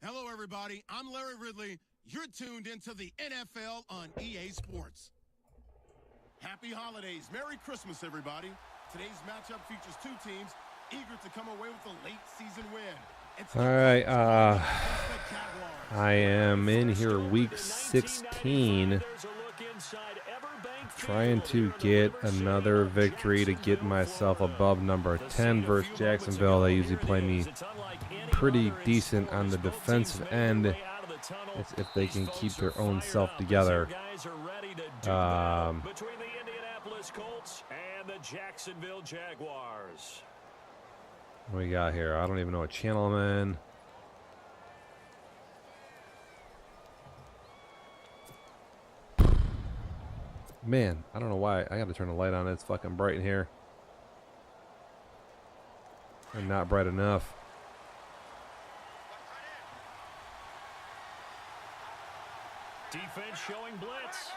Hello, everybody. I'm Larry Ridley. You're tuned into the NFL on EA Sports. Happy holidays. Merry Christmas, everybody. Today's matchup features two teams eager to come away with a late season win. All right, I am in here week 16, trying to get another victory to get myself above number 10 versus Jacksonville. They usually play me pretty decent on the defensive end if they can keep their own self together. Between the Indianapolis Colts and the Jacksonville Jaguars. What we got here? I don't even know what channel I'm in. Man, I don't know why. I got to turn the light on. It's fucking bright in here. And not bright enough. Defense showing blitz.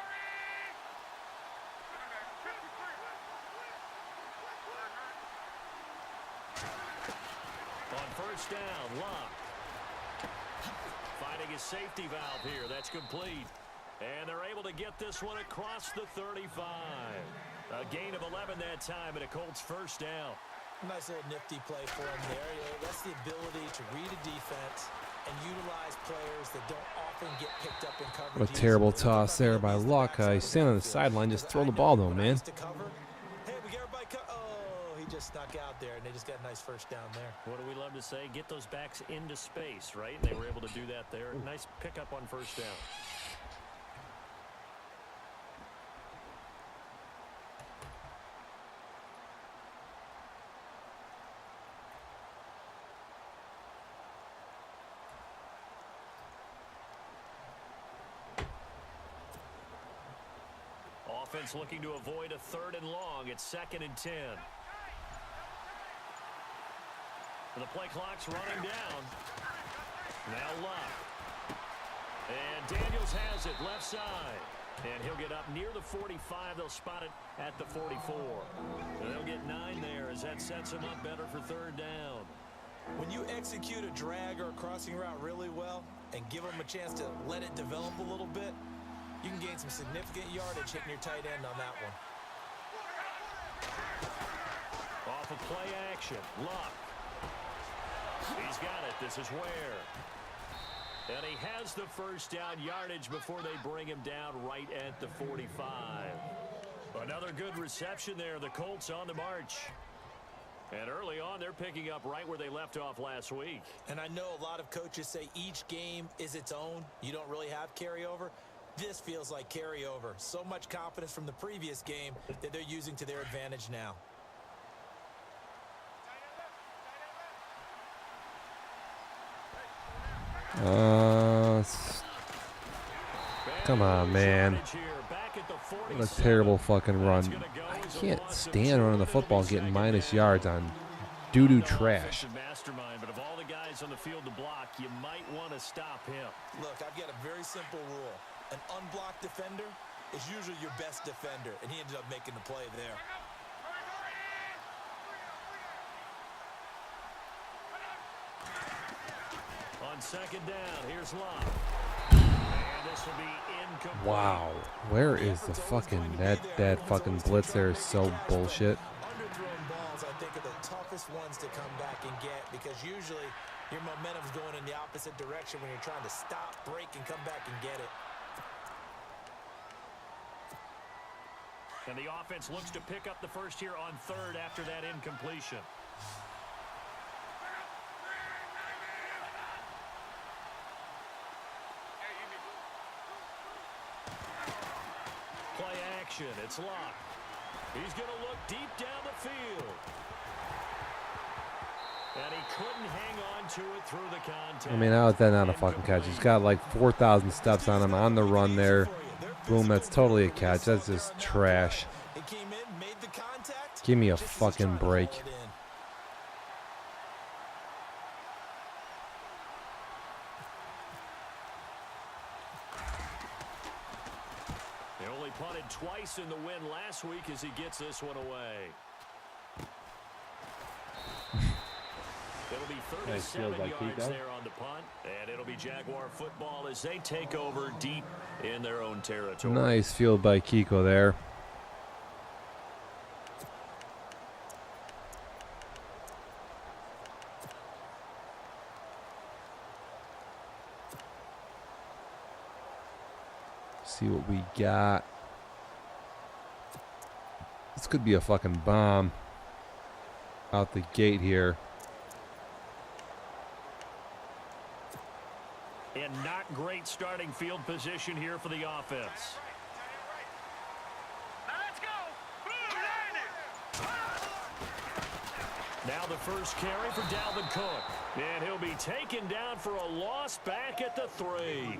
On first down, Locke. Finding his safety valve here. That's complete. And they're able to get this one across the 35. A gain of 11 that time and a Colts first down. Nice little nifty play for him there. That's the ability to read a defense and utilize players that don't often get picked up in coverage. What a terrible toss there by Locke. He's standing on the sideline. Just throw the ball, though, man. Hey, we get everybody. Oh, he just snuck out there, and they just got a nice first down there. What do we love to say? Get those backs into space, right? And they were able to do that there. Nice pickup on first down. Offense looking to avoid a 3rd and long. It's 2nd and 10. The play clock's running down. Now Locke. And Daniels has it left side. And he'll get up near the 45. They'll spot it at the 44. And they'll get 9 there as that sets them up better for 3rd down. When you execute a drag or a crossing route really well and give them a chance to let it develop a little bit, you can gain some significant yardage hitting your tight end on that one. Off of play action, Locke. He's got it. This is Ware. And he has the first down yardage before they bring him down right at the 45. Another good reception there. The Colts on the march. And early on, they're picking up right where they left off last week. And I know a lot of coaches say each game is its own. You don't really have carryover. This feels like carryover. So much confidence from the previous game that they're using to their advantage now. Come on, man. What a terrible fucking run. I can't stand running the football getting minus yards on doo-doo trash. Mastermind, but of all the guys on the field to block, you might want to stop him. Look, I've got a very simple rule. An unblocked defender is usually your best defender, and he ended up making the play there. On 2nd down, here's Locke. And this will be incomplete. Wow, where is the fucking that fucking blitz there is so bullshit. Underthrown balls, I think, are the toughest ones to come back and get because usually your momentum's going in the opposite direction when you're trying to stop, break, and come back and get it. And the offense looks to pick up the first here on 3rd after that incompletion. Play action. It's Locke. He's going to look deep down the field. And he couldn't hang on to it through the contact. I mean, how is that not a fucking catch? He's got like 4,000 steps on him on the run there. Boom, that's totally a catch. That's just trash. Give me a fucking break. They only punted twice in the win last week as he gets this one away. It'll be Nice field by yards Kiko. there on the punt, and it'll be Jaguar football as they take over deep in their own territory. Nice field by Kiko there. See what we got. This could be a fucking bomb out the gate here. And not great starting field position here for the offense. Now the first carry for Dalvin Cook. And he'll be taken down for a loss back at the 3.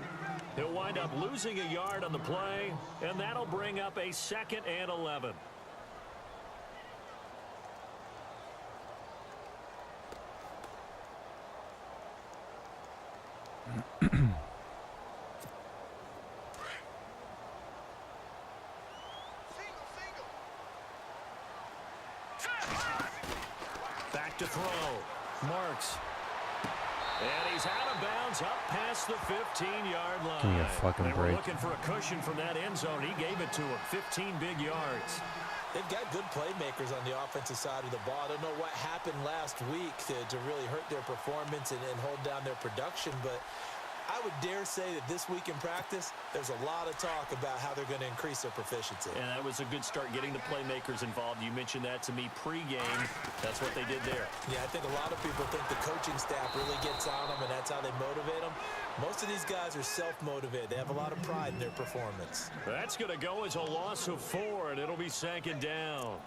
He'll wind up losing a yard on the play, and that'll bring up a 2nd and 11. Back to throw. Marks. And he's out of bounds up past the 15-yard line. Give me a fucking They were break. looking for a cushion from that end zone. He gave it to him. 15 big yards. They've got good playmakers on the offensive side of the ball. I don't know what happened last week to really hurt their performance and hold down their production, but I would dare say that this week in practice, there's a lot of talk about how they're going to increase their proficiency. And that was a good start getting the playmakers involved. You mentioned that to me pregame. That's what they did there. Yeah, I think a lot of people think the coaching staff really gets on them, and that's how they motivate them. Most of these guys are self-motivated. They have a lot of pride in their performance. That's going to go as a loss of 4, and it'll be 2nd down.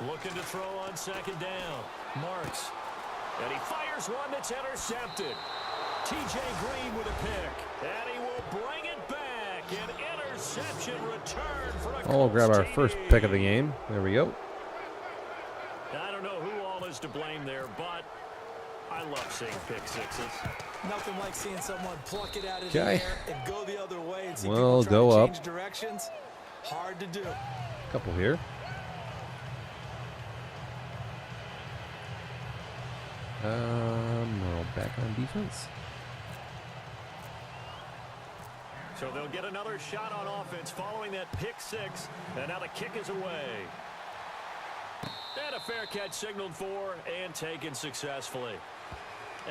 Looking to throw on 2nd down. Marks. And he fires one that's intercepted. T.J. Green with a pick. And he will bring it back. An interception return for a Oh, we'll grab our Colts first TD. pick of the game. There we go. I don't know who all is to blame there, but I love seeing pick sixes. Nothing like seeing someone pluck it out of Okay. the air and go the other way and see We'll people try go to up. change directions. Hard to do. Couple here. No, back on defense. So they'll get another shot on offense following that pick 6. And now the kick is away. And a fair catch signaled for and taken successfully.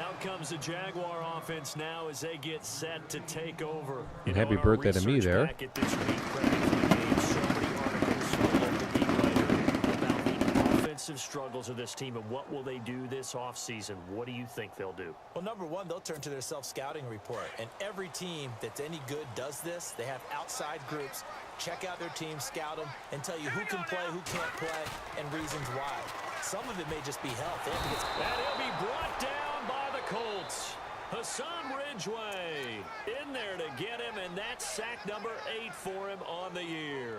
Out comes the Jaguar offense now as they get set to take over. And happy birthday to me there. Packet this week, so many articles from the local beat writer about the offensive struggles of this team and what will they do this offseason. What do you think they'll do? Well, number one, they'll turn to their self-scouting report. And every team that's any good does this. They have outside groups. Check out their team, scout them, and tell you who can play, who can't play, and reasons why. Some of it may just be health. They have to get... And he'll be brought down by the Colts. Hassan Ridgeway in there to get him, and that's sack number 8 for him on the year.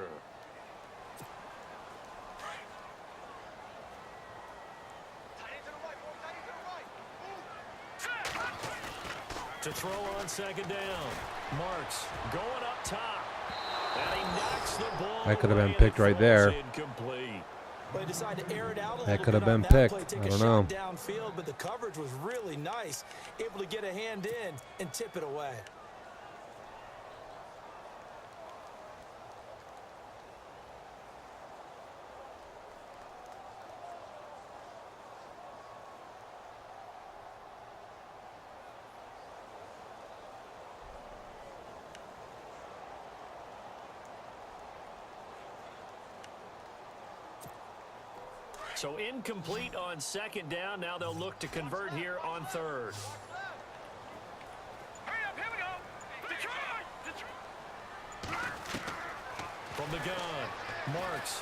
To throw on 2nd down. Marks going up top. And he knocks the ball. That could have been away, picked and it right there. falls incomplete. They decided to air it out a That little could have bit on been that picked. play, take I a don't shot know. downfield, but the coverage was really nice. Able to get a hand in and tip it away. So incomplete on 2nd down. Now they'll look to convert here on 3rd. From the gun, Marks.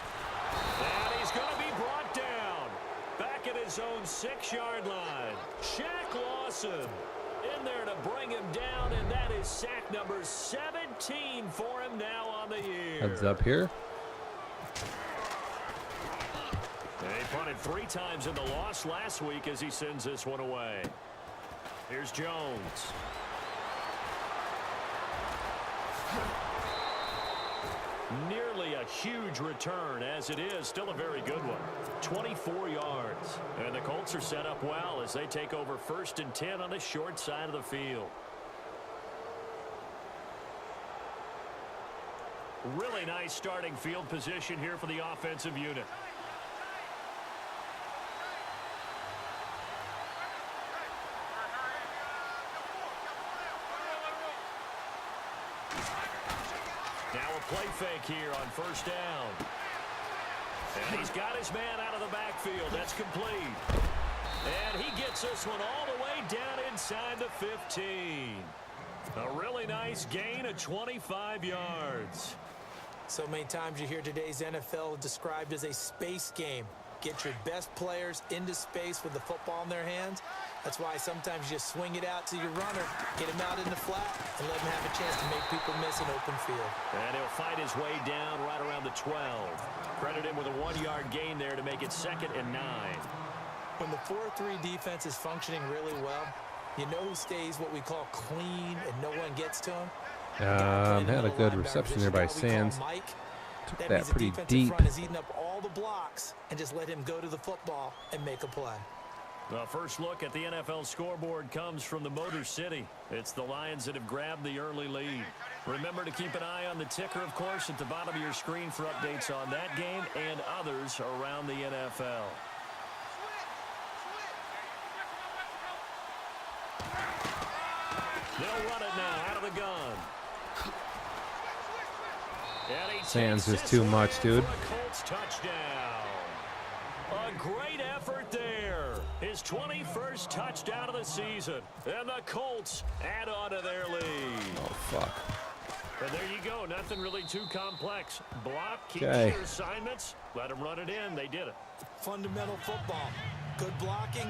And he's going to be brought down. Back at his own 6-yard line. Shaq Lawson in there to bring him down, and that is sack number 17 15 for him now on the year. Heads up here. They punted 3 times in the loss last week as he sends this one away. Here's Jones. Nearly a huge return, as it is still a very good one. 24 yards. And the Colts are set up well as they take over 1st and 10 on the short side of the field. Really nice starting field position here for the offensive unit. Now a play fake here on 1st down. And he's got his man out of the backfield. That's complete. And he gets this one all the way down inside the 15. A really nice gain of 25 yards. So many times you hear today's NFL described as a space game. Get your best players into space with the football in their hands. That's why sometimes you just swing it out to your runner, get him out in the flat, and let him have a chance to make people miss an open field. And he'll fight his way down right around the 12. Credit him with a 1-yard gain there to make it 2nd and 9. When the 4-3 defense is functioning really well, you know who stays what we call clean and no one gets to him? Had a good reception there by Sands. Took that pretty deep. Is eating up all the blocks and just let him go to the football and make a play. The first look at the NFL scoreboard comes from the Motor City. It's the Lions that have grabbed the early lead. Remember to keep an eye on the ticker, of course, at the bottom of your screen for updates on that game and others around the NFL. They'll run it now out of the gun. Sands is too much, dude. Colts touchdown. A great effort there. His 21st touchdown of the season. And the Colts add on to their lead. Oh, fuck. And there you go. Nothing really too complex. Block, keep your assignments. Let them run it in. They did it. Fundamental football. Good blocking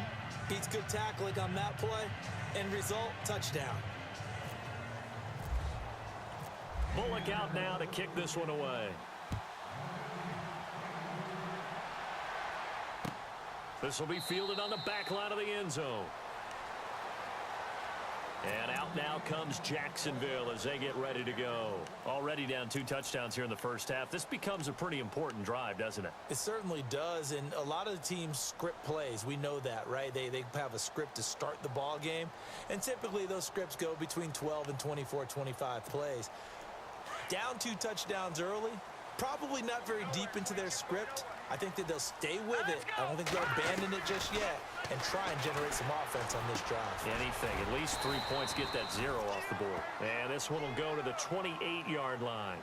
beats good tackling on that play. End result, touchdown. Bullock out now to kick this one away. This will be fielded on the back line of the end zone. And out now comes Jacksonville as they get ready to go. Already down 2 touchdowns here in the first half. This becomes a pretty important drive, doesn't it? It certainly does, and a lot of the teams script plays. We know that, right? They have a script to start the ball game, and typically those scripts go between 12 and 24, 25 plays. Down 2 touchdowns early, probably not very deep into their script. I think that they'll stay with it. I don't think they'll abandon it just yet and try and generate some offense on this drive. Anything. At least 3 points, get that 0 off the board. And this one will go to the 28-yard line.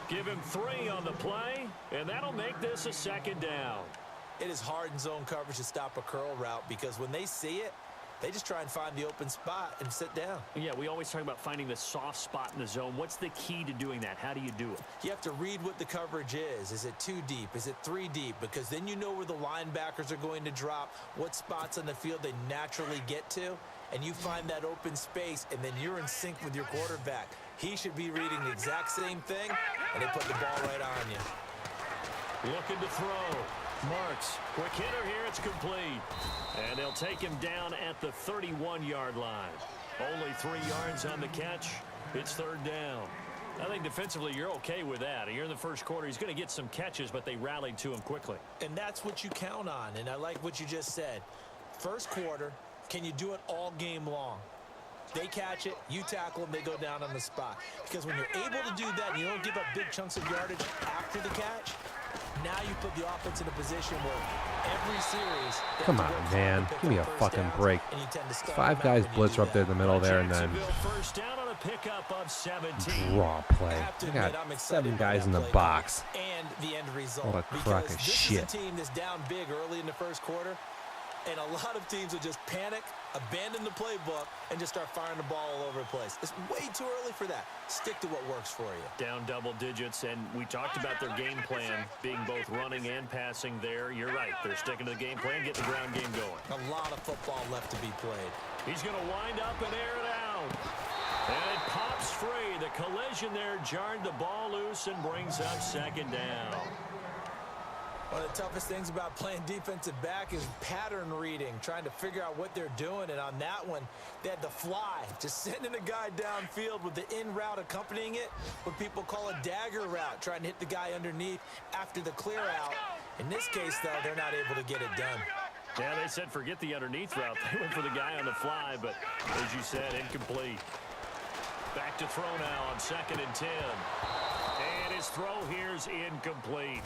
Give him 3 on the play, and that'll make this a 2nd down. It is hard in zone coverage to stop a curl route because when they see it, they just try and find the open spot and sit down. Yeah, we always talk about finding the soft spot in the zone. What's the key to doing that? How do you do it? You have to read what the coverage is. Is it 2 deep? Is it 3 deep? Because then you know where the linebackers are going to drop, what spots on the field they naturally get to, and you find that open space, and then you're in sync with your quarterback. He should be reading the exact same thing, and they put the ball right on you. Looking to throw. Marks. Quick hitter here. It's complete. And they'll take him down at the 31-yard line. Only 3 yards on the catch. It's 3rd down. I think defensively you're okay with that. Here in the first quarter, he's going to get some catches, but they rallied to him quickly. And that's what you count on, and I like what you just said. First quarter, can you do it all game long? They catch it, you tackle them, they go down on the spot. Because when you're able to do that and you don't give up big chunks of yardage after the catch, now you put the offense in a position where every series... Come on, man. Give me a fucking break. 5 guys blitz up there in the middle there, and then first down on a pickup of 17. Draw play. I got 7 guys in the box. And the end result. What a crock of shit. This is a team that's down big early in the first quarter, and a lot of teams will just panic, abandon the playbook, and just start firing the ball all over the place. It's way too early for that. Stick to what works for you. Down double digits, and we talked about their game plan being both running and passing there. You're right. They're sticking to the game plan, getting the ground game going. A lot of football left to be played. He's going to wind up and air it out. And it pops free. The collision there jarred the ball loose and brings up second down. One of the toughest things about playing defensive back is pattern reading, trying to figure out what they're doing. And on that one, they had the fly, just sending a guy downfield with the in route accompanying it, what people call a dagger route, trying to hit the guy underneath after the clear out. In this case, though, they're not able to get it done. Yeah, they said forget the underneath route. They went for the guy on the fly, but as you said, incomplete. Back to throw now on 2nd and 10. And his throw here's incomplete.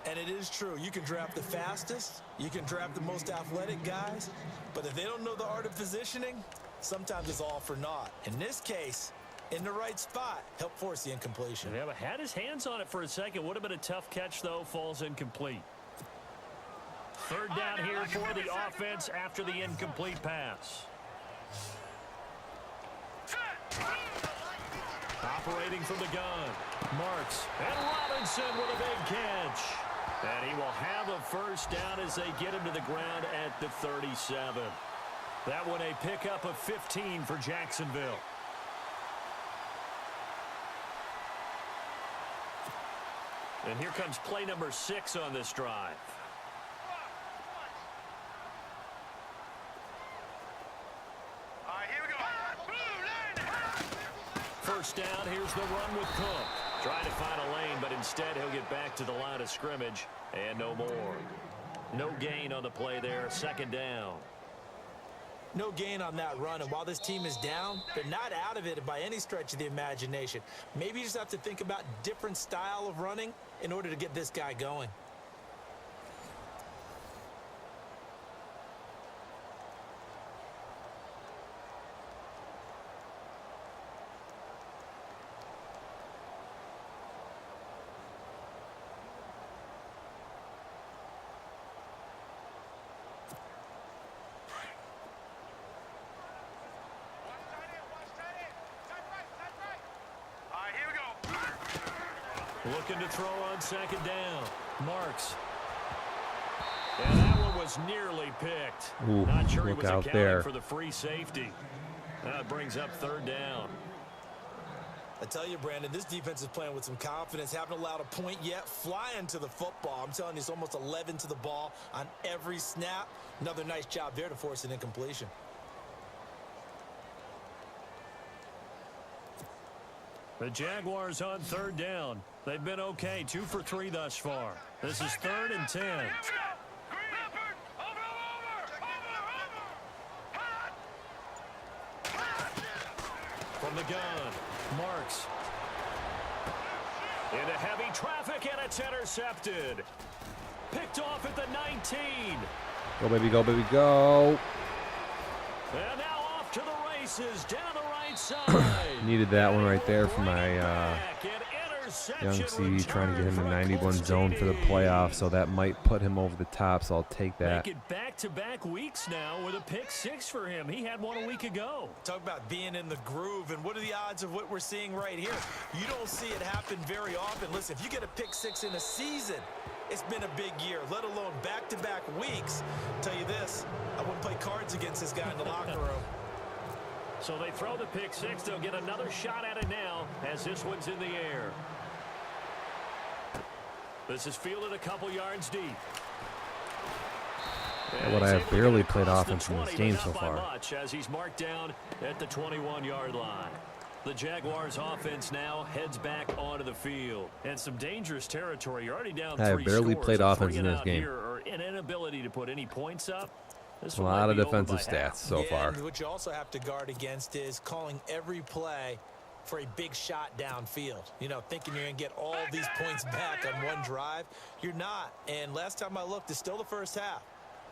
And it is true. You can draft the fastest. You can draft the most athletic guys. But if they don't know the art of positioning, sometimes it's all for naught. In this case, in the right spot, help force the incompletion. Yeah, but had his hands on it for a second. Would have been a tough catch, though. Falls incomplete. 3rd down here for the offense after the incomplete pass. Operating from the gun. Marks. And Robinson with a big catch. And he will have a first down as they get him to the ground at the 37. That one a pickup of 15 for Jacksonville. And here comes play number 6 on this drive. First down, here's the run with Cook. Trying to find a lane, but instead he'll get back to the line of scrimmage and no more. No gain on the play there, 2nd down. No gain on that run, and while this team is down, they're not out of it by any stretch of the imagination. Maybe you just have to think about different style of running in order to get this guy going. Looking to throw on 2nd down. Marks. And that one was nearly picked. Ooh, not sure he look was out accounting there for the free safety. That brings up 3rd down. I tell you, Brandon, this defense is playing with some confidence. Haven't allowed a point yet. Flying to the football. I'm telling you, it's almost 11 to the ball on every snap. Another nice job there to force an incompletion. The Jaguars on 3rd down. They've been okay, 2 for 3 thus far. This is 3rd and 10. From the gun, Marks. Into heavy traffic, and it's intercepted. Picked off at the 19. Go, baby, go, baby, go. And now off to the races, down the right side. Needed that one right there for my young C, trying to get him in 91 zone for the playoffs, so that might put him over the top, so I'll take that. Make it back-to-back weeks now with a pick 6 for him. He had one a week ago. Talk about being in the groove, and what are the odds of what we're seeing right here? You don't see it happen very often. Listen, if you get a pick 6 in a season, it's been a big year, let alone back-to-back weeks. Tell you this, I wouldn't play cards against this guy in the locker room. So they throw the pick 6. They'll get another shot at it now as this one's in the air. This is fielded a couple yards deep. What I have barely played offense in this game so far. Much as he's marked down at the 21-yard line. The Jaguars offense now heads back onto the field. And some dangerous territory. You're already down 3 I have barely scores. played offense in this game. Or an inability to put any points up. This A lot of defensive stats so far. And what you also have to guard against is calling every play for a big shot downfield. You know, thinking you're going to get all these points back on one drive. You're not. And last time I looked, it's still the first half.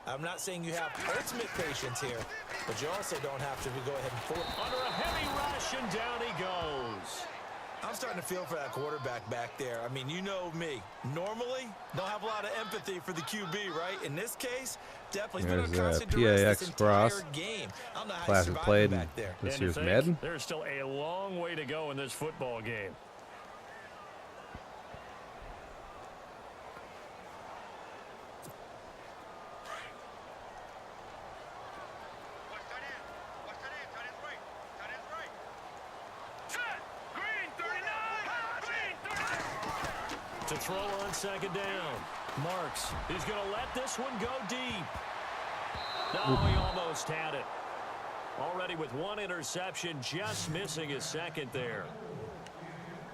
I'm not saying you have ultimate patience here, but you also don't have to go ahead and force. Under a heavy rush, and down he goes. I'm starting to feel for that quarterback back there. I mean, you know me. Normally, don't have a lot of empathy for the QB, right? In this case, definitely been on constant duress this entire game. I don't know how Class he's has played back there. this year's Madden. There's still a long way to go in this football game. to throw on second down. Marks. He's going to let this one go deep. No, he almost had it. Already with one interception, just missing his second there.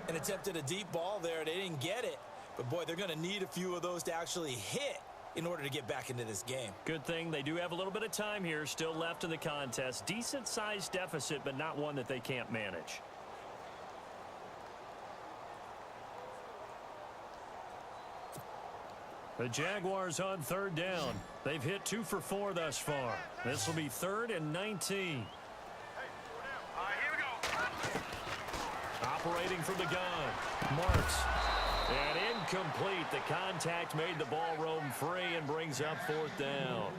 And attempted a deep ball there. They didn't get it. But, boy, they're going to need a few of those to actually hit in order to get back into this game. Good thing they do have a little bit of time here still left in the contest. Decent-sized deficit, but not one that they can't manage. The Jaguars on third down. They've hit 2 for 4 thus far. This will be 3rd and 19. Here we go. Operating from the gun. Marks. And incomplete. The contact made the ball roam free and brings up 4th down.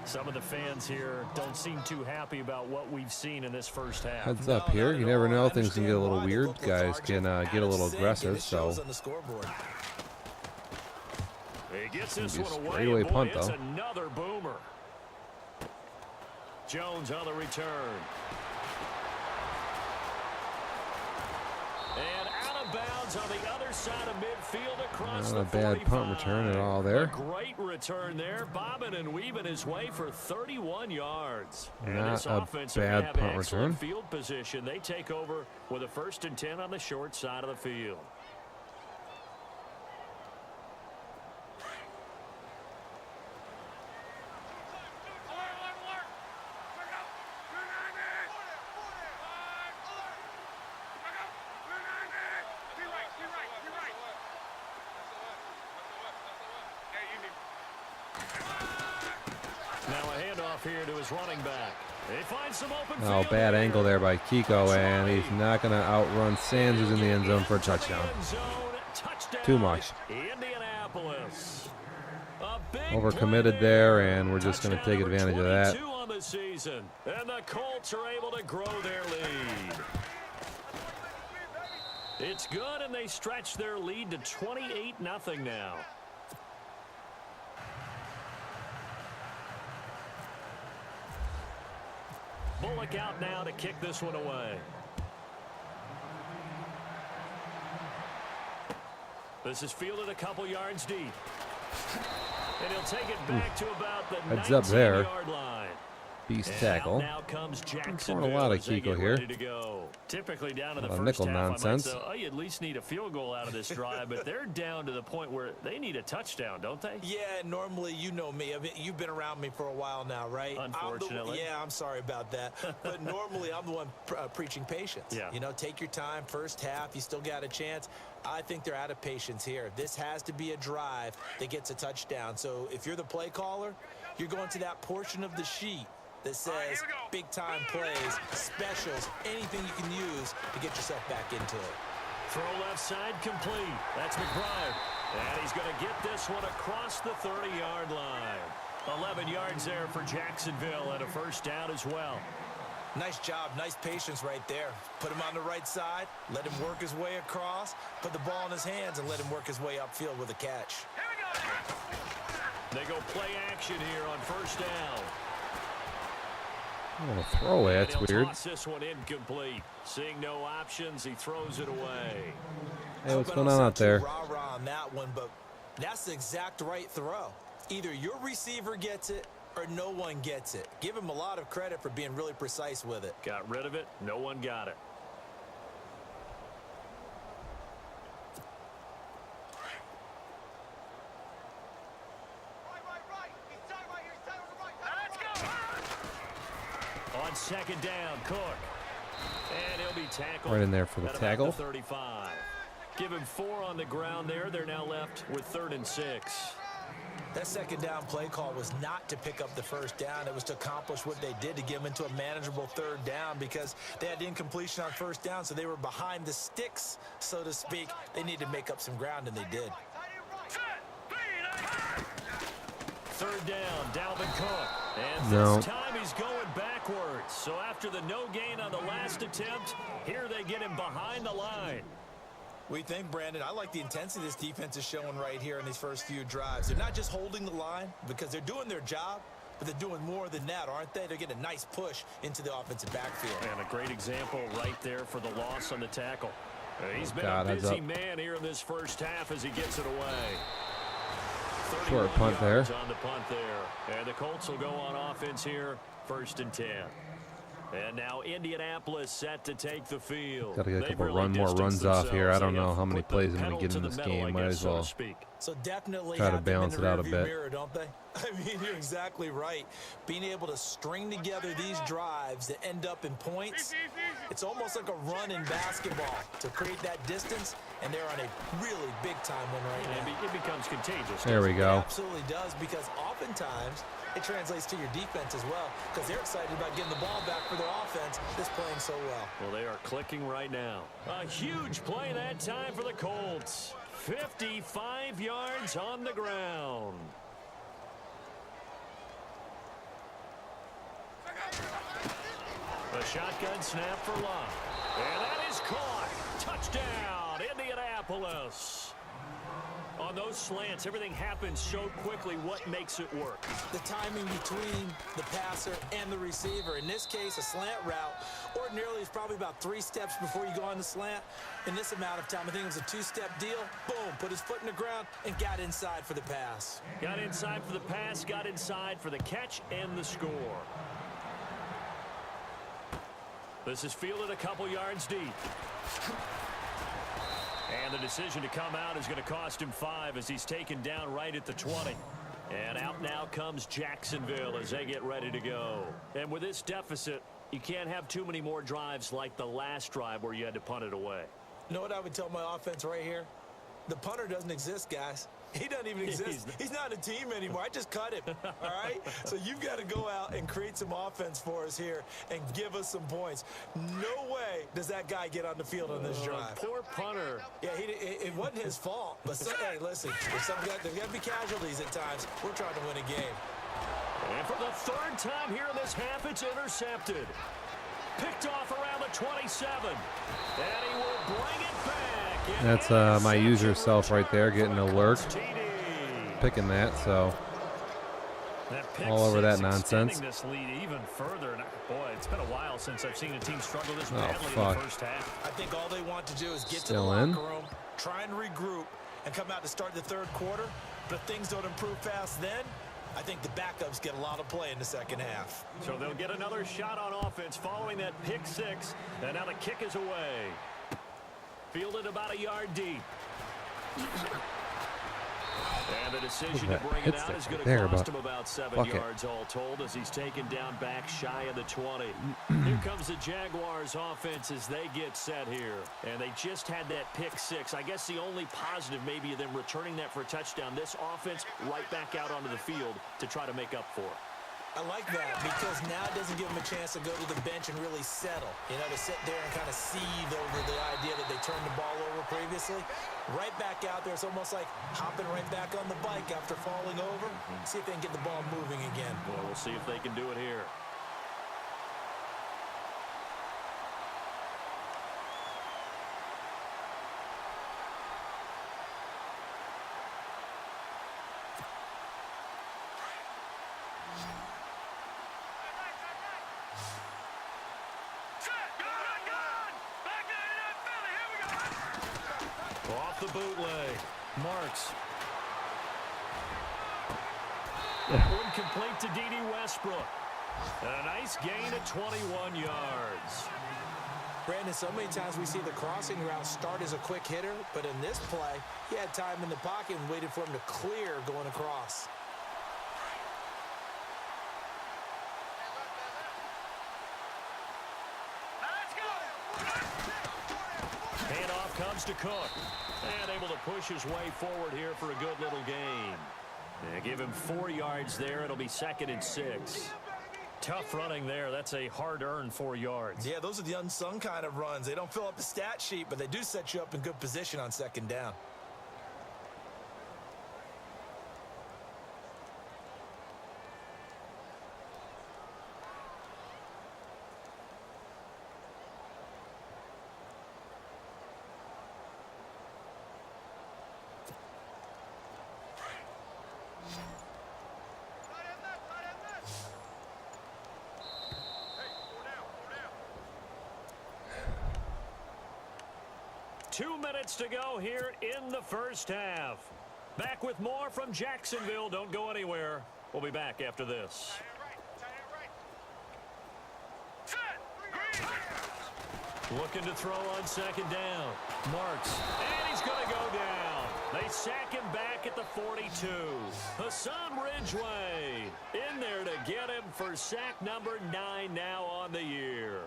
Some of the fans here don't seem too happy about what we've seen in this first half. Heads up here. You never know. Things can get a little weird. Guys can get a little aggressive. So he gets this one away. Straightaway punt, It's though. another boomer. Jones on the return. And out of bounds on the other side of midfield across Not the a 45. bad punt return at all there. A great return there, bobbing and weaving his way for 31 yards. And Not this a offense will bad have punt excellent return. field position. They take over with a 1st and 10 on the short side of the field. Now a handoff here to his running back. They find some open Oh, field bad here. angle there by Kiko, and he's not going to outrun Sanders in the end zone for a touchdown. End zone, touchdown, Too much. Indianapolis. A big Overcommitted play there, and we're just going to Touchdown take number advantage of that. 22 on the season, and the Colts are able to grow their lead. It's good, and they stretch their lead to 28-0 now. Bullock out now to kick this one away. This is fielded a couple yards deep. And he'll take it back to about the Heads up there. 19-yard line. Beast And tackle. out now comes Jackson. throwing a lot of Kiko here. Typically down to the A lot of first nickel half, nonsense. I might say, oh, you at least need a field goal out of this drive, but they're down to the point where they need a touchdown, don't they? Yeah, normally, you know me. I mean, you've been around me for a while now, right? Unfortunately. I'm sorry about that. But normally, I'm the one preaching patience. Yeah. You know, take your time. First half, you still got a chance. I think they're out of patience here. This has to be a drive that gets a touchdown. So if you're the play caller, you're going to that portion of the sheet that says big-time plays, specials, anything you can use to get yourself back into it. Throw left side complete. That's McBride. And he's going to get this one across the 30-yard line. 11 yards there for Jacksonville and a first down as well. Nice job, nice patience right there. Put him on the right side, let him work his way across, put the ball in his hands, and let him work his way upfield with a catch. They go play action here on first down. Oh, throw it. That's And he'll weird. toss this one incomplete. Seeing no options, he throws it away. Hey, what's I going don't on out sound there? too rah-rah on that one, but that's the exact right throw. Either your receiver gets it or no one gets it. Give him a lot of credit for being really precise with it. Got rid of it. No one got it. On second down, Cook. And he'll be tackled. Right in there for the at about tackle. 35. Give him 4 on the ground there. They're now left with 3rd and 6. That second down play call was not to pick up the first down. It was to accomplish what they did, to get them into a manageable 3rd down, because they had incompletion on first down, so they were behind the sticks, so to speak. They needed to make up some ground, and they did. 3rd down, Dalvin Cook. And No. this time he's going backwards. So after the no gain on the last attempt, here they get him behind the line. We think, Brandon, I like the intensity this defense is showing right here in these first few drives. They're not just holding the line because they're doing their job, but they're doing more than that, aren't they? They're getting a nice push into the offensive backfield. And a great example right there for the loss on the tackle. He's been God, a heads busy up. man here in this first half as he gets it away. Short punt there. On the punt there. And the Colts will go on offense here, 1st and 10. And now Indianapolis set to take the field. Got to get a They've couple really more runs off here. I don't They know have how many put the plays I'm pedal going to get to in the this metal, game. I Might guess, as so well to speak. So definitely try to have them in balance the it out a rearview bit. mirror, don't they? I mean, you're exactly right. Being able to string together these drives that end up in points, it's almost like a run in basketball to create that distance, and they're on a really big-time one right now. It becomes contagious. There we It go. absolutely does, because oftentimes it translates to your defense as well, because they're excited about getting the ball back for their offense that's playing so well. Well, they are clicking right now. A huge play that time for the Colts. 55 yards on the ground. A shotgun snap for Luck. And that is caught. Touchdown, Indianapolis. On those slants, everything happens so quickly. What makes it work? The timing between the passer and the receiver. In this case, a slant route ordinarily is probably about 3 steps before you go on the slant. In this amount of time, I think it was a 2-step deal. Boom, put his foot in the ground and got inside for the pass. Got inside for the pass, got inside for the catch and the score. This is fielded a couple yards deep. And the decision to come out is going to cost him 5 as he's taken down right at the 20. And out now comes Jacksonville as they get ready to go. And with this deficit, you can't have too many more drives like the last drive where you had to punt it away. You know what I would tell my offense right here? The punter doesn't exist, guys. He doesn't even exist. He's not a team anymore. I just cut him, all right? So you've got to go out and create some offense for us here and give us some points. No way does that guy get on the field on this drive. Poor punter. Yeah, it wasn't his fault. But, hey, listen, there's got to be casualties at times. We're trying to win a game. And for the 3rd time here in this half, it's intercepted. Picked off around the 27. And he will bring it back. That's my user self right there getting alert. Picking that, so all over that nonsense. This lead even further. And boy, it's been a while since I've seen a team struggle this badly in the first half. I think all they want to do is get Still to the in. locker room, try and regroup, and come out to start the 3rd quarter. But things don't improve fast then. I think the backups get a lot of play in the 2nd half. So they'll get another shot on offense following that pick 6. And now the kick is away. Fielded about a yard deep. And the decision to bring it out is going to cost him about 7 yards all told as he's taken down back shy of the 20. Here comes the Jaguars offense as they get set here. And they just had that pick 6. I guess the only positive maybe of them returning that for a touchdown. This offense right back out onto the field to try to make up for it. I like that because now it doesn't give them a chance to go to the bench and really settle. You know, to sit there and kind of seethe over the idea that they turned the ball over previously. Right back out there, it's almost like hopping right back on the bike after falling over. See if they can get the ball moving again. Well, we'll see if they can do it here. Off the bootleg. Marks. One complete to D.D. Westbrook. And a nice gain of 21 yards. Brandon, so many times we see the crossing route start as a quick hitter, but in this play, he had time in the pocket and waited for him to clear going across. Handoff comes to Cook. And able to push his way forward here for a good little gain. And give him 4 yards there. It'll be 2nd and 6. Tough running there. That's a hard-earned 4 yards. Yeah, those are the unsung kind of runs. They don't fill up the stat sheet, but they do set you up in good position on 2nd down. 2 minutes to go here in the first half. Back with more from Jacksonville. Don't go anywhere. We'll be back after this. Looking to throw on second down. Marks, and he's going to go down. They sack him back at the 42. Hassan Ridgeway in there to get him for sack number 9 now on the year.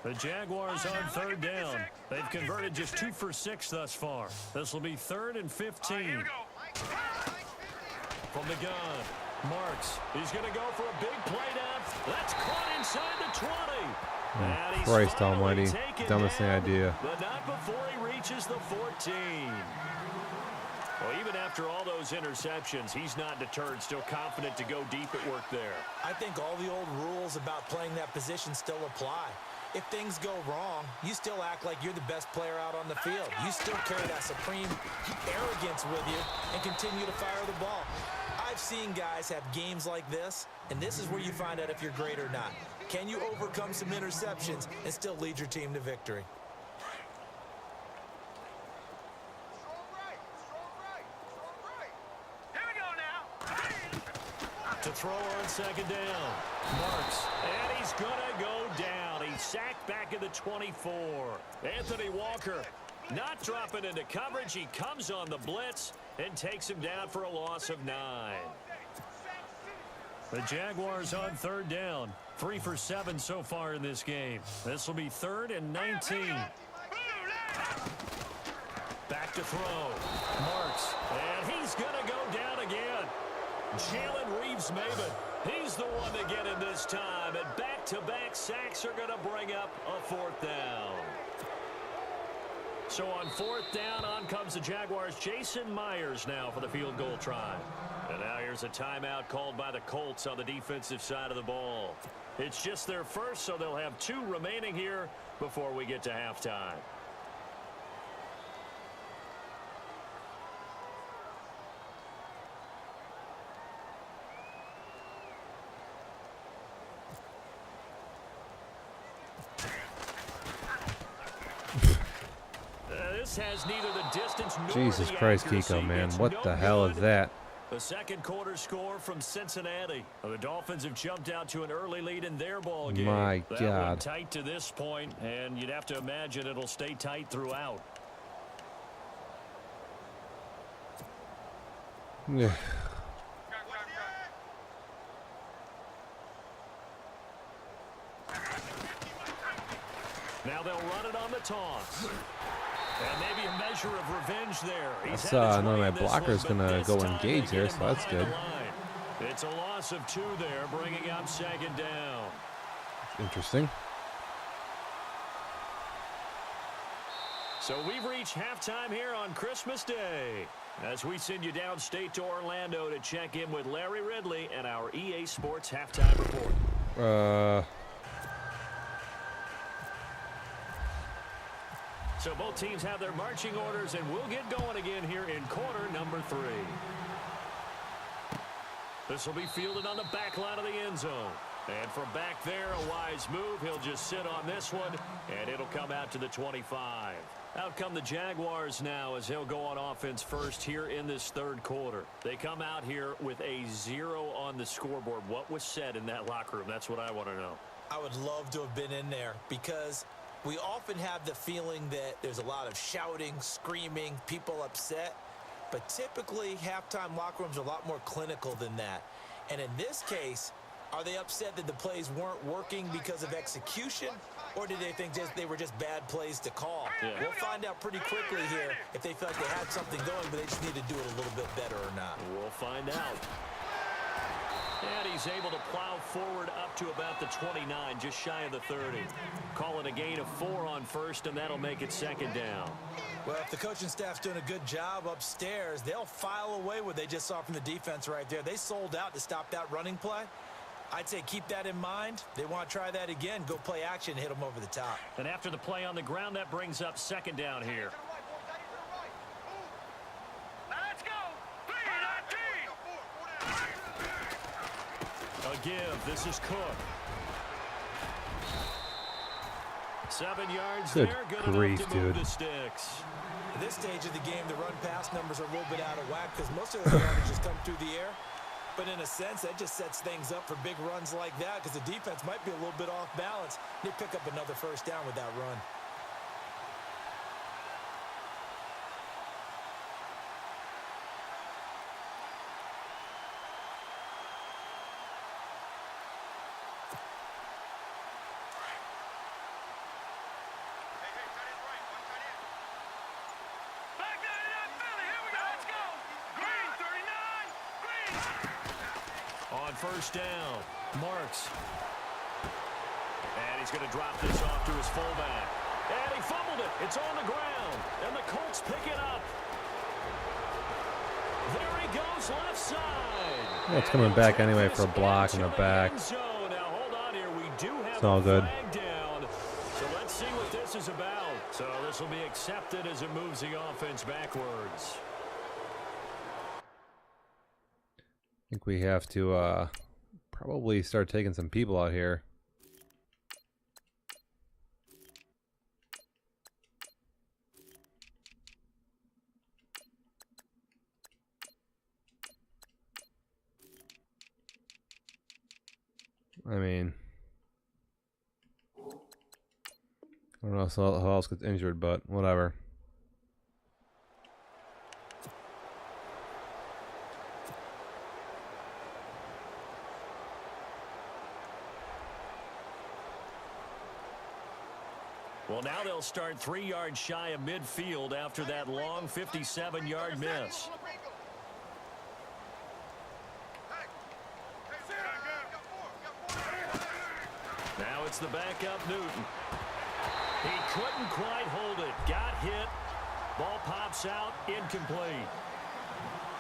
The Jaguars on third down. They've converted just 2 for 6 thus far. This will be 3rd and 15. From the gun, Marks. He's going to go for a big play down. That's caught inside the 20. And he's Christ almighty. Dumbest thing idea. But not before he reaches the 14. Well, even after all those interceptions, he's not deterred, still confident to go deep at work there. I think all the old rules about playing that position still apply. If things go wrong, you still act like you're the best player out on the field. You still carry that supreme arrogance with you and continue to fire the ball. I've seen guys have games like this, and this is where you find out if you're great or not. Can you overcome some interceptions and still lead your team to victory? To throw on second down. Marks, and he's going to go down. He's sacked back at the 24. Anthony Walker not dropping into coverage. He comes on the blitz and takes him down for a loss of 9. The Jaguars on third down. 3 for 7 so far in this game. This will be 3rd and 19. Back to throw. Marks, and he's going to go down again. Jalen Reeves-Maybin, he's the one to get in this time, and back-to-back sacks are going to bring up a 4th down. So on 4th down, on comes the Jaguars' Jason Myers now for the field goal try. And now here's a timeout called by the Colts on the defensive side of the ball. It's just their first, so they'll have 2 remaining here before we get to halftime. This has neither the distance nor Jesus the Christ, accuracy. Kiko, man. It's What no the hell is good. that? The second quarter score from Cincinnati. The Dolphins have jumped out to an early lead in their ball game. My that God. One tight to this point, and you'd have to imagine it'll stay tight throughout. Now they'll run it on the toss. And maybe a measure of revenge there. That's none of my blockers gonna go engage there, so that's good. It's a loss of 2 there, bringing up second down. Interesting. So we've reached halftime here on Christmas Day as we send you downstate to Orlando to check in with Larry Ridley and our EA Sports halftime report. So both teams have their marching orders, and we'll get going again here in quarter number 3. This will be fielded on the back line of the end zone. And from back there, a wise move. He'll just sit on this one, and it'll come out to the 25. Out come the Jaguars now as they'll go on offense first here in this 3rd quarter. They come out here with a 0 on the scoreboard. What was said in that locker room? That's what I want to know. I would love to have been in there because we often have the feeling that there's a lot of shouting, screaming, people upset. But typically, halftime locker rooms are a lot more clinical than that. And in this case, are they upset that the plays weren't working because of execution? Or did they think they were just bad plays to call? Yeah. We'll find out pretty quickly here if they felt they had something going, but they just need to do it a little bit better or not. We'll find out. And he's able to plow forward up to about the 29, just shy of the 30. Calling a gain of 4 on first, and that'll make it second down. Well, if the coaching staff's doing a good job upstairs, they'll file away what they just saw from the defense right there. They sold out to stop that running play. I'd say keep that in mind. They want to try that again. Go play action, hit them over the top. And after the play on the ground, that brings up second down here. Let's go. give. This is Cook. 7 yards Good there. Good grief, enough to move dude. the sticks. At this stage of the game, the run-pass numbers are a little bit out of whack because most of the yardage just come through the air. But in a sense, that just sets things up for big runs like that because the defense might be a little bit off balance. They pick up another first down with that run. On first down, Marks. And he's going to drop this off to his fullback. And he fumbled it. It's on the ground. And the Colts pick it up. There he goes, left side. Yeah, it's coming back anyway for a block in the back. Now hold on here. We do have It's all good. flag down. So let's see what this is about. So this will be accepted as it moves the offense backwards. I think we have to probably start taking some people out here. I mean, I don't know who else gets injured, but whatever. Well, now they'll start 3 yards shy of midfield after that long 57-yard miss. Now it's the backup Newton. He couldn't quite hold it. Got hit. Ball pops out. Incomplete.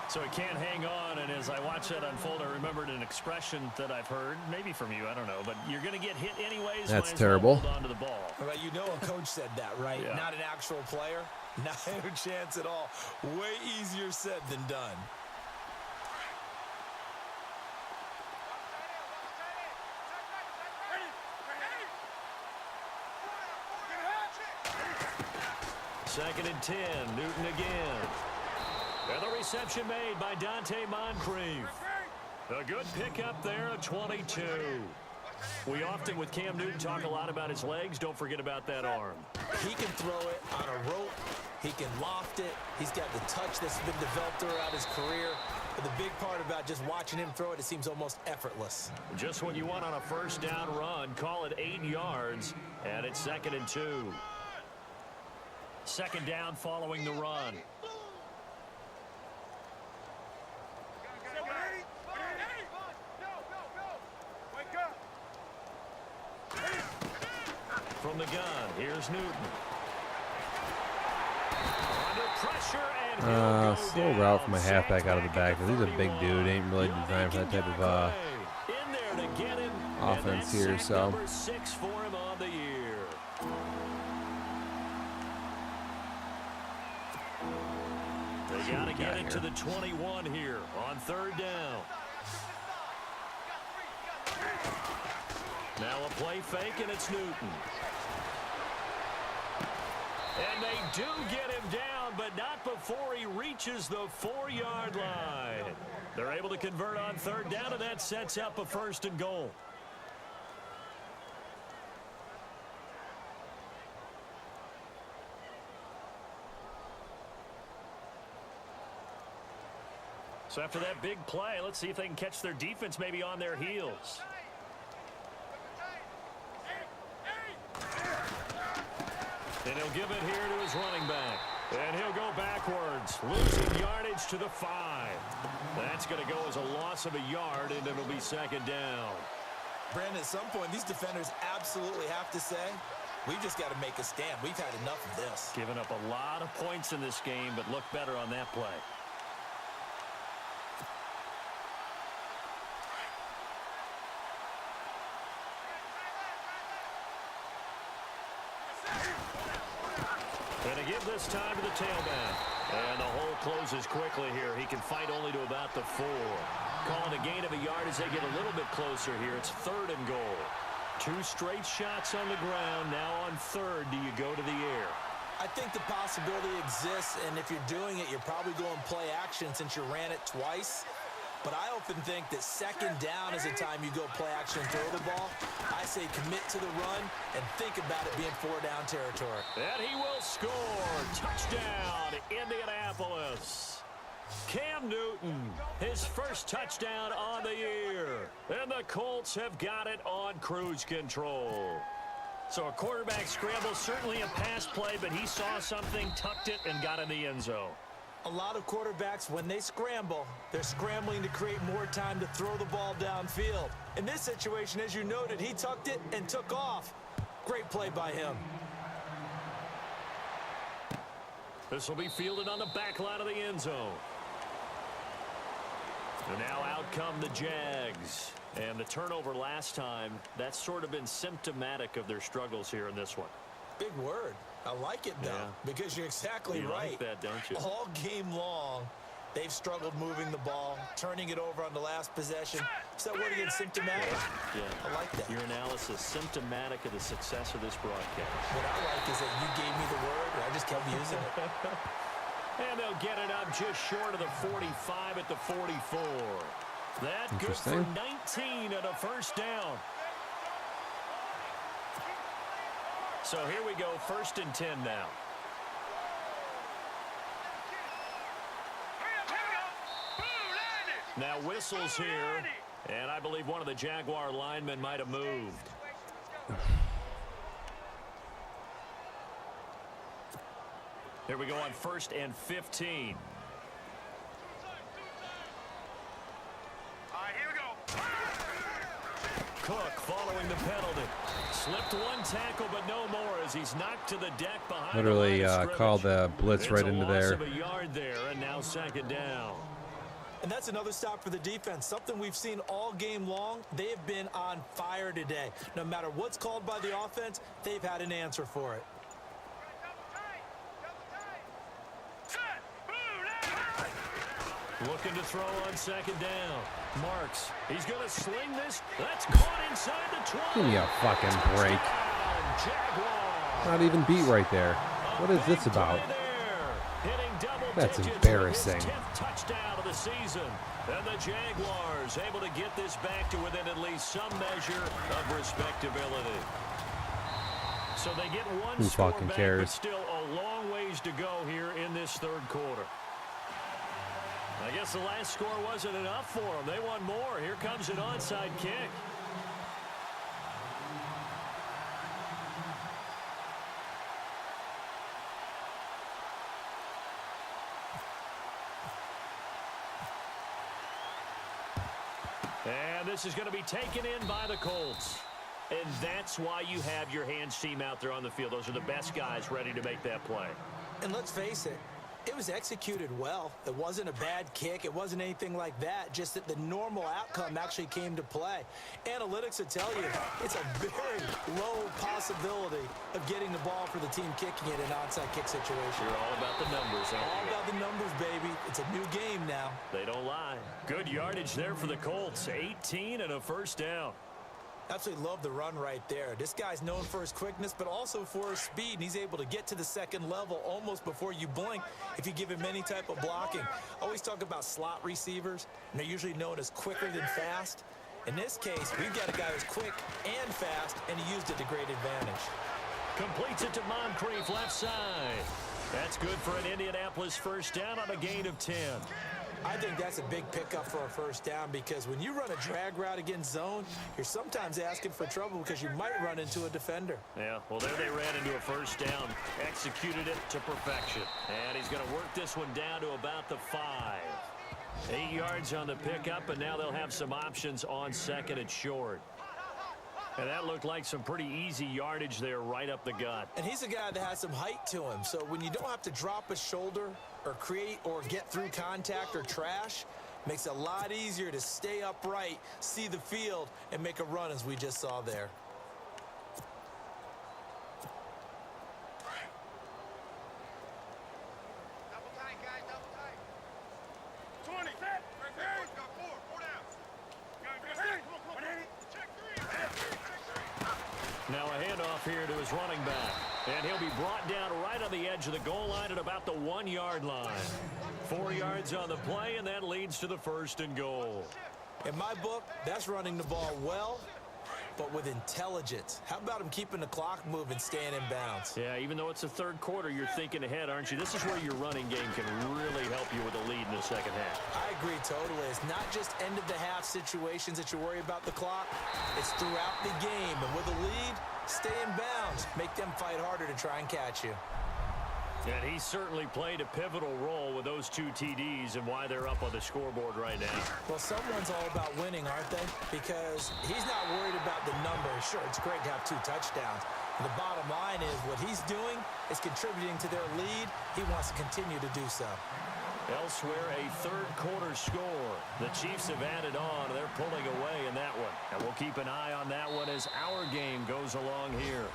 So he can't hang on, and as I watch that unfold, I remembered an expression that I've heard, maybe from you, I don't know, but you're going to get hit anyways. That's terrible. Hold on to the ball. Right, you know a coach said that, right? Yeah. Not an actual player. Not a chance at all. Way easier said than done. Second and 10, Newton again. And the reception made by Dante Moncrief. A good pickup there at 22. We often, with Cam Newton, talk a lot about his legs. Don't forget about that arm. He can throw it on a rope. He can loft it. He's got the touch that's been developed throughout his career. But the big part about just watching him throw it, it seems almost effortless. Just what you want on a first down run. Call it 8 yards, and it's second and 2. Second down following the run. From the gun, here's Newton. Under pressure, and slow route from a halfback out of the back. He's a big dude. Ain't really designed for that type of in there to get him, offense here. So number 6 for him on the year. They got to get it to the 21 here on third down. Now a play fake, and it's Newton. And they do get him down, but not before he reaches the 4-yard line. They're able to convert on third down, and that sets up a first and goal. So after that big play, let's see if they can catch their defense maybe on their heels. And he'll give it here to his running back. And he'll go backwards, losing yardage to the 5. That's going to go as a loss of a yard, and it'll be second down. Brandon, at some point, these defenders absolutely have to say, we've just got to make a stand. We've had enough of this. Giving up a lot of points in this game, but look better on that play. And to give this time to the tailback. And the hole closes quickly here. He can fight only to about the 4. Calling a gain of a yard as they get a little bit closer here. It's 3rd and goal. 2 straight shots on the ground. Now on 3rd, do you go to the air? I think the possibility exists, and if you're doing it, you're probably going play action since you ran it twice. But I often think that 2nd down is the time you go play action and throw the ball. I say commit to the run and think about it being 4-down territory. And he will score. Touchdown, Indianapolis. Cam Newton, his first touchdown on the year. And the Colts have got it on cruise control. So a quarterback scramble, certainly a pass play, but he saw something, tucked it, and got in the end zone. A lot of quarterbacks, when they scramble, they're scrambling to create more time to throw the ball downfield. In this situation, as you noted, he tucked it and took off. Great play by him. This will be fielded on the back line of the end zone. And now out come the Jags. And the turnover last time, that's sort of been symptomatic of their struggles here in this one. Big word. I like it, though, because you're exactly right. You like that, don't you? All game long, they've struggled moving the ball, turning it over on the last possession. Is that word again, symptomatic? Yeah. I like that. Your analysis, symptomatic of the success of this broadcast. What I like is that you gave me the word, and I just kept using it. And they'll get it up just short of the 45 at the 44. That good for 19 and a 1st down. So here we go, 1st and 10 now. Now whistles here, and I believe one of the Jaguar linemen might have moved. Here we go on 1st and 15. Cook following the penalty. Slipped one tackle, but no more as he's knocked to the deck behind. Literally called the blitz right into there. It's a loss of a yard there, and now 2nd down. And that's another stop for the defense. Something we've seen all game long. They have been on fire today. No matter what's called by the offense, they've had an answer for it. Looking to throw on 2nd down. Marks. He's going to sling this. That's caught inside the 20. Give me a fucking break. Not even beat right there. What is this about? That's embarrassing. 10th touchdown of the season. And the Jaguars able to get this back to within at least some measure of respectability. So they get one Who score fucking back, cares? but still a long ways to go here in this 3rd quarter. I guess the last score wasn't enough for them. They want more. Here comes an onside kick. And this is going to be taken in by the Colts. And that's why you have your hands team out there on the field. Those are the best guys ready to make that play. And let's face it, it was executed well. It wasn't a bad kick. It wasn't anything like that. Just that the normal outcome actually came to play. Analytics will tell you it's a very low possibility of getting the ball for the team kicking it in an onside kick situation. You're all about the numbers, aren't you? All about the numbers, baby. It's a new game now. They don't lie. Good yardage there for the Colts. 18 and a 1st down. Absolutely love the run right there. This guy's known for his quickness, but also for his speed, and he's able to get to the 2nd level almost before you blink if you give him any type of blocking. I always talk about slot receivers, and they're usually known as quicker than fast. In this case, we've got a guy who's quick and fast, and he used it to great advantage. Completes it to Moncrief left side. That's good for an Indianapolis 1st down on a gain of 10. I think that's a big pickup for a 1st down because when you run a drag route against zone, you're sometimes asking for trouble because you might run into a defender. Yeah, well, there they ran into a 1st down. Executed it to perfection. And he's going to work this one down to about the 5. 8 yards on the pickup, and now they'll have some options on 2nd and short. And that looked like some pretty easy yardage there right up the gut. And he's a guy that has some height to him. So when you don't have to drop a shoulder or create or get through contact or trash, makes it a lot easier to stay upright, see the field, and make a run as we just saw there. Double tight, guys, double tight. 20. Set. Right there. Got 4. 4 down. Now a handoff here to his running back. And he'll be brought down right on the edge of the goal line at about the 1-yard line. 4 yards on the play, and that leads to the 1st and goal. In my book, that's running the ball well, but with intelligence. How about him keeping the clock moving, staying in bounds? Yeah, even though it's the 3rd quarter, you're thinking ahead, aren't you? This is where your running game can really help you with a lead in the 2nd half. I agree totally. It's not just end-of-the-half situations that you worry about the clock. It's throughout the game. And with a lead, stay in bounds. Make them fight harder to try and catch you. And he certainly played a pivotal role with those 2 TDs and why they're up on the scoreboard right now. Well, someone's all about winning, aren't they? Because he's not worried about the numbers. Sure, it's great to have 2 touchdowns. And the bottom line is what he's doing is contributing to their lead. He wants to continue to do so. Elsewhere, a 3rd quarter score. The Chiefs have added on. They're pulling away in that one. And we'll keep an eye on that one as our game goes along here.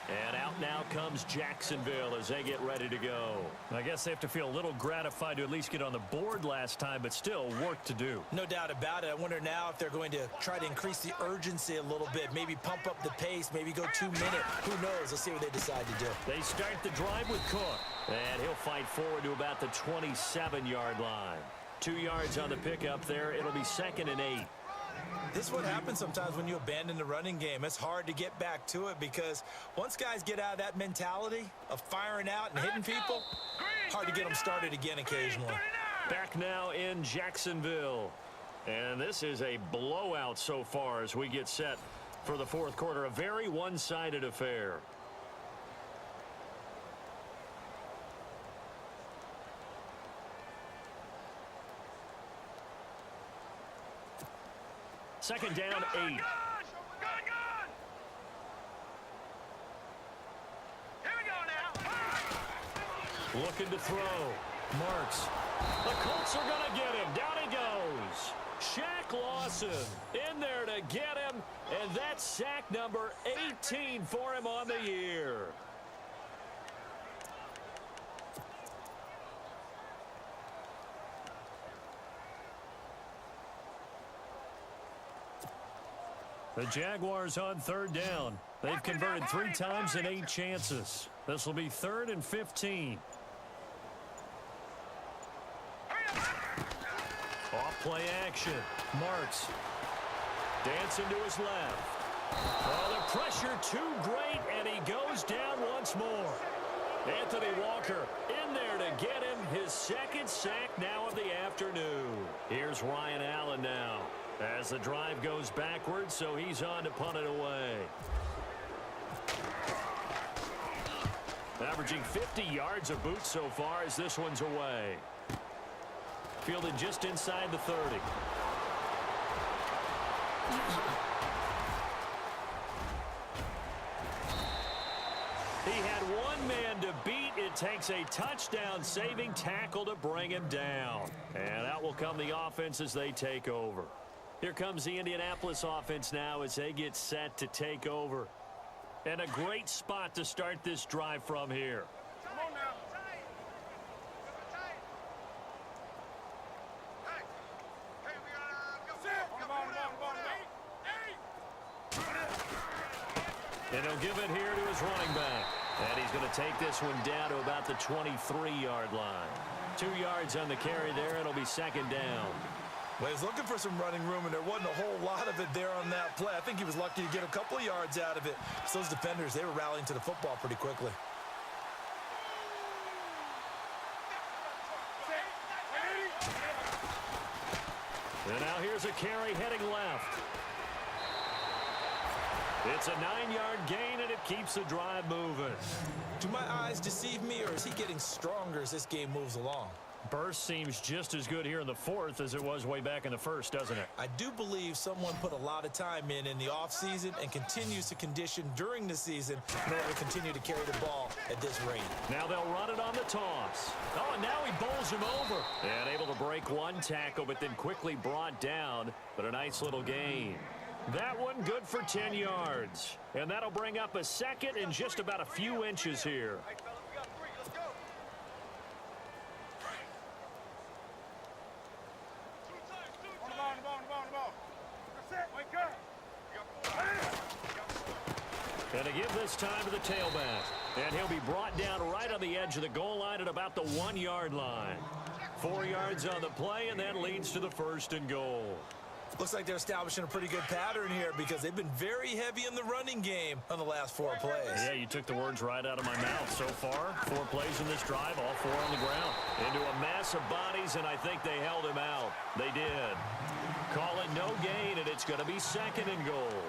And out now comes Jacksonville as they get ready to go. I guess they have to feel a little gratified to at least get on the board last time, but still work to do. No doubt about it. I wonder now if they're going to try to increase the urgency a little bit, maybe pump up the pace, maybe go 2-minute. Who knows? Let's see what they decide to do. They start the drive with Cook, and he'll fight forward to about the 27-yard line. 2 yards on the pickup there. It'll be 2nd and 8. This is what happens sometimes when you abandon the running game. It's hard to get back to it because once guys get out of that mentality of firing out and hitting people, hard to get them started again occasionally. Back now in Jacksonville. And this is a blowout so far as we get set for the 4th quarter. A very one-sided affair. Second down, 8. Gun! Here we go now. Looking to throw. Marks. The Colts are going to get him. Down he goes. Shaq Lawson in there to get him. And that's sack number 18 for him on the year. The Jaguars on 3rd down. They've converted 3 times in 8 chances. This will be 3rd and 15. Off play action. Marks. Dancing to his left. Oh, the pressure too great, and he goes down once more. Anthony Walker in there to get him his 2nd sack now of the afternoon. Here's Ryan Allen now. As the drive goes backwards, so he's on to punt it away. Averaging 50 yards a boot so far as this one's away. Fielded just inside the 30. He had one man to beat. It takes a touchdown-saving tackle to bring him down. And out will come the offense as they take over. Here comes the Indianapolis offense now as they get set to take over. And a great spot to start this drive from here. Come on now. Hey, we gotta go. And he'll give it here to his running back. And he's going to take this one down to about the 23-yard line. 2 yards on the carry there. It'll be 2nd down. Well, he was looking for some running room, and there wasn't a whole lot of it there on that play. I think he was lucky to get a couple of yards out of it. So those defenders, they were rallying to the football pretty quickly. And now here's a carry heading left. It's a 9-yard gain, and it keeps the drive moving. Do my eyes deceive me, or is he getting stronger as this game moves along? Burst seems just as good here in the 4th as it was way back in the 1st, doesn't it? I do believe someone put a lot of time in the offseason and continues to condition during the season in order to continue to carry the ball at this rate. Now they'll run it on the toss. Oh, and now he bowls him over. And able to break one tackle, but then quickly brought down. But a nice little gain. That one good for 10 yards. And that'll bring up a 2nd and just about a few inches here. Hey, fellas, we got 3. Let's go. On the ball. That's it. Wake up. You got 4. And to give this time to the tailback. And he'll be brought down right on the edge of the goal line at about the 1-yard line. 4 yards on the play, and that leads to the 1st and goal. Looks like they're establishing a pretty good pattern here because they've been very heavy in the running game on the last 4 plays. Yeah, you took the words right out of my mouth. So far, 4 plays in this drive, all 4 on the ground. Into a mass of bodies, and I think they held him out. They did. Call it no gain, and it's going to be 2nd and goal.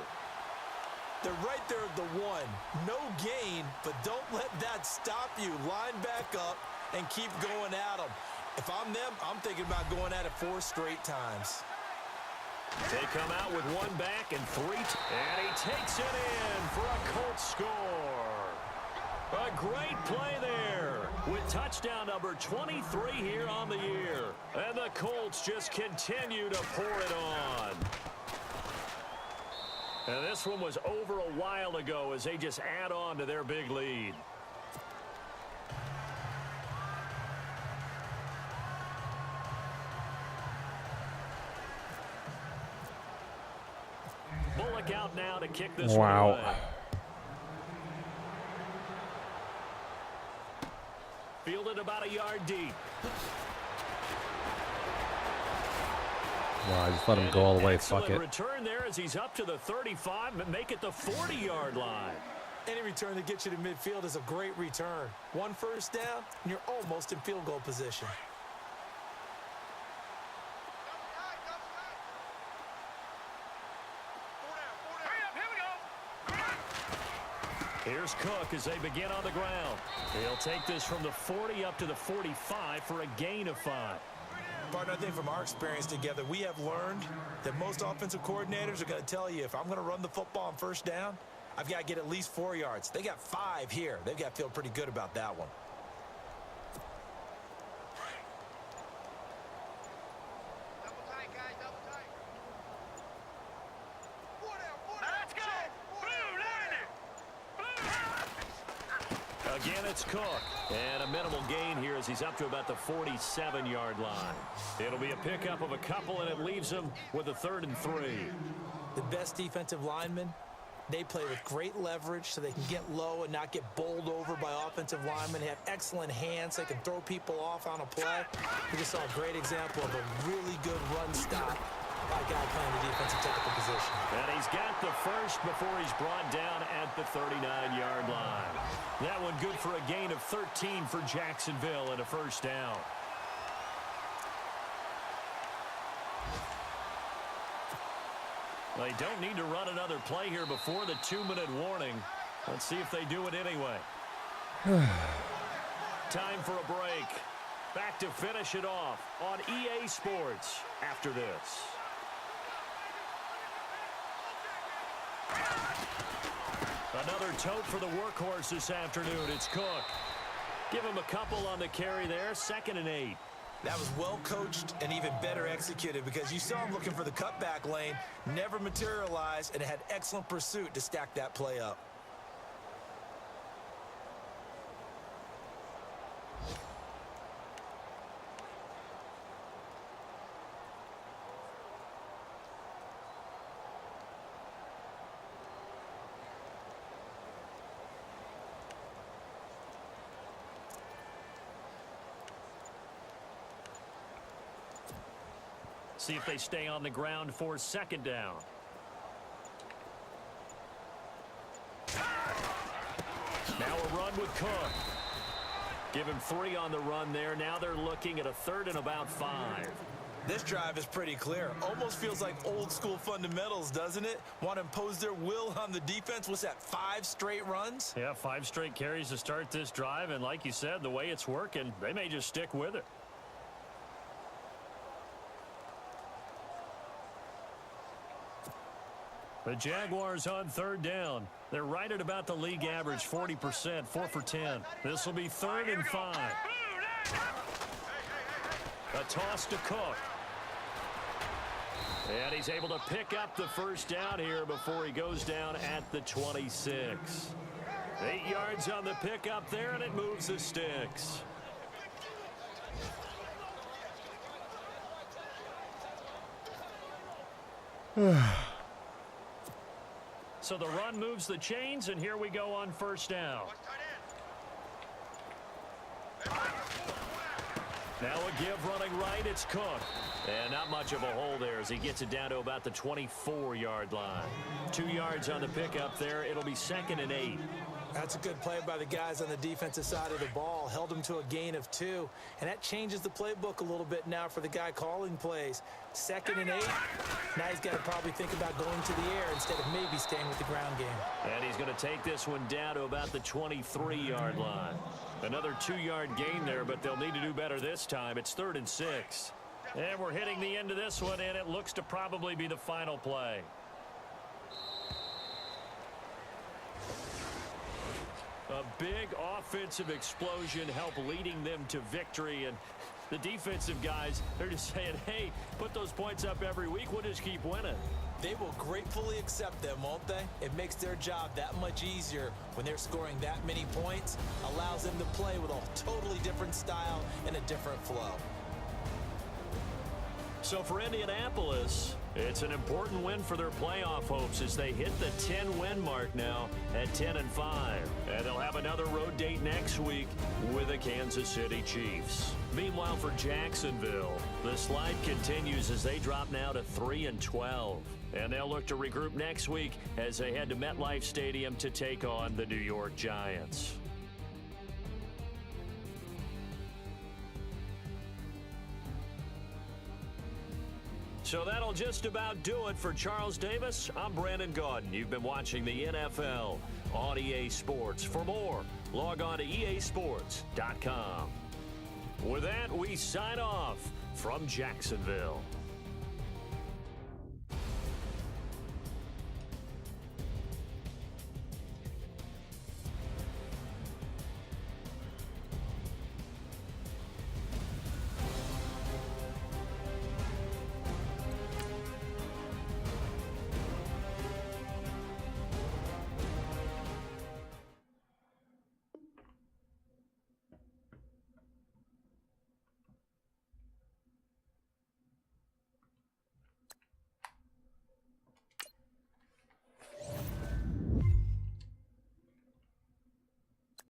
They're right there at the 1. No gain, but don't let that stop you. Line back up and keep going at them. If I'm them, I'm thinking about going at it 4 straight times. They come out with 1 back and 3. And he takes it in for a Colts score. A great play there with touchdown number 23 here on the year. And the Colts just continue to pour it on. And this one was over a while ago as they just add on to their big lead. Bullock out now to kick this one away. Fielded about a yard deep. Wow, I just let him go all the way. Fuck it. Return there as he's up to the 35, but make it the 40-yard line. Any return that gets you to midfield is a great return. 1 first down, and you're almost in field goal position. Here's Cook as they begin on the ground. He'll take this from the 40 up to the 45 for a gain of 5. Partner, I think from our experience together, we have learned that most offensive coordinators are going to tell you, if I'm going to run the football on first down, I've got to get at least 4 yards. They got 5 here. They've got to feel pretty good about that one. Double tight, guys, double tight. Let's go! Blue, Again, it's Cook. And a minimal gain here as he's up to about the 47-yard line. It'll be a pickup of a couple, and it leaves him with a 3rd and 3. The best defensive linemen, they play with great leverage so they can get low and not get bowled over by offensive linemen. They have excellent hands. They can throw people off on a play. We just saw a great example of a really good run stop by a guy playing the defensive tackle position. And he's got the 1st before he's brought down at the 39-yard line. That one good for a gain of 13 for Jacksonville and a 1st down. They don't need to run another play here before the 2-minute warning. Let's see if they do it anyway. Time for a break. Back to finish it off on EA Sports after this. Another tote for the workhorse this afternoon. It's Cook. Give him a couple on the carry there. 2nd and 8. That was well coached and even better executed because you saw him looking for the cutback lane, never materialized, and had excellent pursuit to stack that play up. See if they stay on the ground for 2nd down. Now a run with Cook. Give him 3 on the run there. Now they're looking at a 3rd and about 5. This drive is pretty clear. Almost feels like old school fundamentals, doesn't it? Want to impose their will on the defense. What's that, 5 straight runs? Yeah, 5 straight carries to start this drive. And like you said, the way it's working, they may just stick with it. The Jaguars on 3rd down. They're right at about the league average, 40%, 4 for 10. This will be 3rd and 5. A toss to Cook. And he's able to pick up the 1st down here before he goes down at the 26. 8 yards on the pickup there, and it moves the sticks. So the run moves the chains, and here we go on first down. Watch tight end. Now a give running right, it's Cook. And not much of a hole there as he gets it down to about the 24-yard line. 2 yards on the pickup there. It'll be 2nd and 8. That's a good play by the guys on the defensive side of the ball. Held them to a gain of 2. And that changes the playbook a little bit now for the guy calling plays. 2nd and 8. Now he's got to probably think about going to the air instead of maybe staying with the ground game. And he's going to take this one down to about the 23-yard line. Another 2-yard gain there, but they'll need to do better this time. It's 3rd and 6. And we're hitting the end of this one, and it looks to probably be the final play. A big offensive explosion helped leading them to victory, and the defensive guys, they're just saying, hey, put those points up every week. We'll just keep winning. They will gratefully accept them, won't they? It makes their job that much easier when they're scoring that many points. Allows them to play with a totally different style and a different flow. So for Indianapolis, it's an important win for their playoff hopes as they hit the 10-win mark now at 10-5. And they'll have another road date next week with the Kansas City Chiefs. Meanwhile, for Jacksonville, the slide continues as they drop now to 3-12. And they'll look to regroup next week as they head to MetLife Stadium to take on the New York Giants. So that'll just about do it for Charles Davis. I'm Brandon Gaudin. You've been watching the NFL on EA Sports. For more, log on to easports.com. With that, we sign off from Jacksonville.